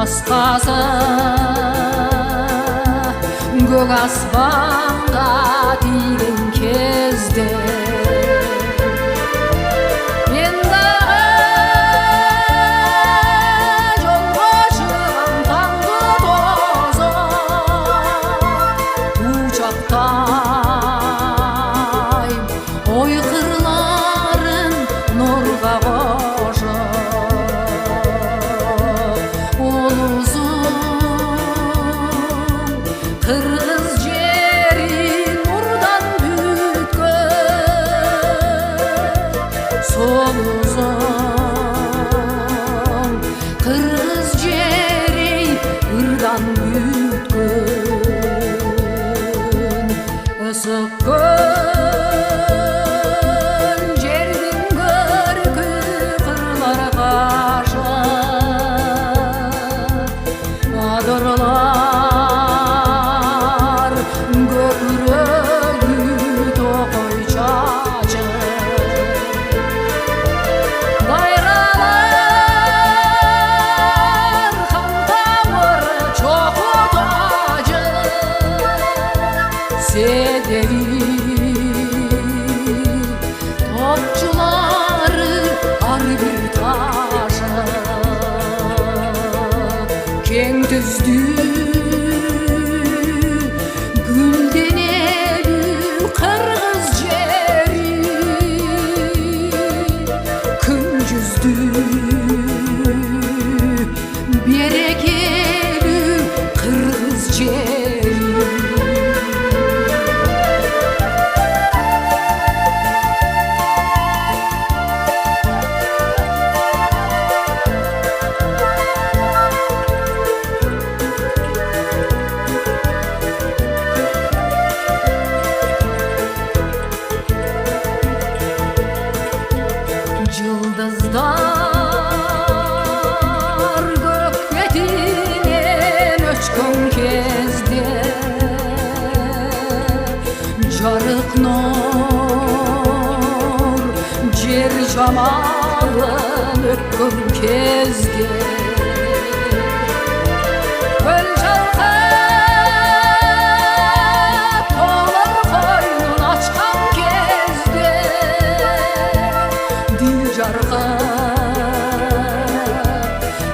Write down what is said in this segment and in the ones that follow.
басқасы көк аспанға тиген кезде мен дағы жолға шығам таңғы тозып құшақтаймын ой қырларын нұрға қырғыз жерін нұрдан бүйткен сол ұзын қырғыз жерін ырдан бүйткен ысық күн жердің көркі қырлары қашып адырлар топчылары ар бір ташы кең түзді гүлденеді қырғыз жері күн жүзді берекелі қырғыз жері Жылдыздар көк бетінен өшкен кезде жарық нұр жер жамалын өпкен кезде көл жалқап толыр қойнын ашқан кезде дил жарқап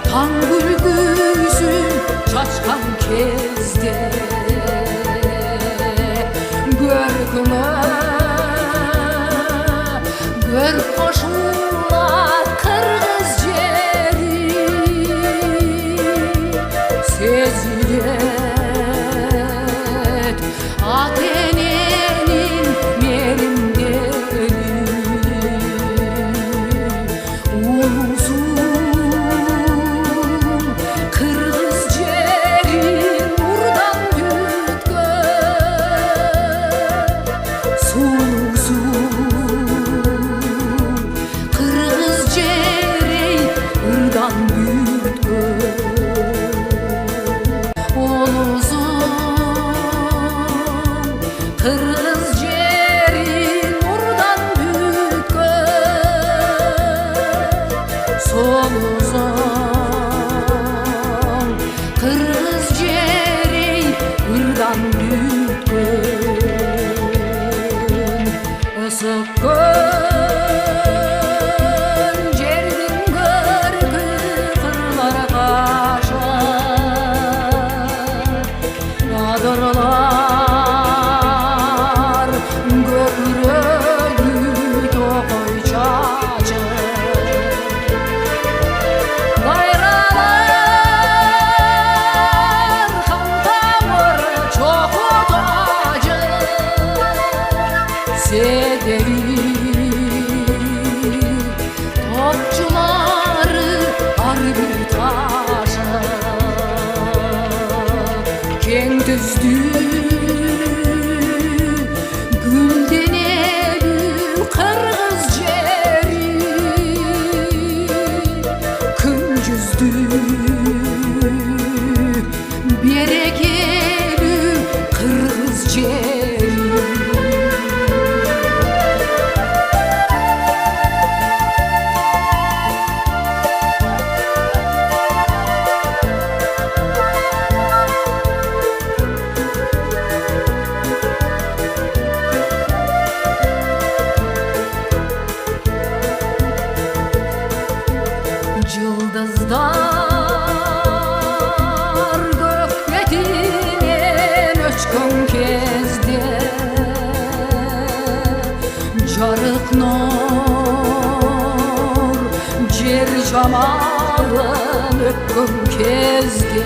таң күлгісін шашқан кезде көркіңі көріп қошулар қырғыз жері сезілет ата ененің мейірімділігі улусун қырғыз жерін нұрдан бүйткен сұлусун қырғыз жерін ырдан бүйткен улусун қырғыз жерін нұрдан бүйткен сол ұзын қырғыз жерін ырдан бүйткен ысық күн жердің көркі қырлары қашып адырлар көкірегі тоқой шашып дайралар хан тамыры чоқу тажы седеги топчылары ар бір ташы кең түзді гүлденеді қырғыз жері күн жүзді берекелі қырғыз жері Yıldızlar gökledinen öçkün kezde Jarık nur jer jamalın öpkün kezde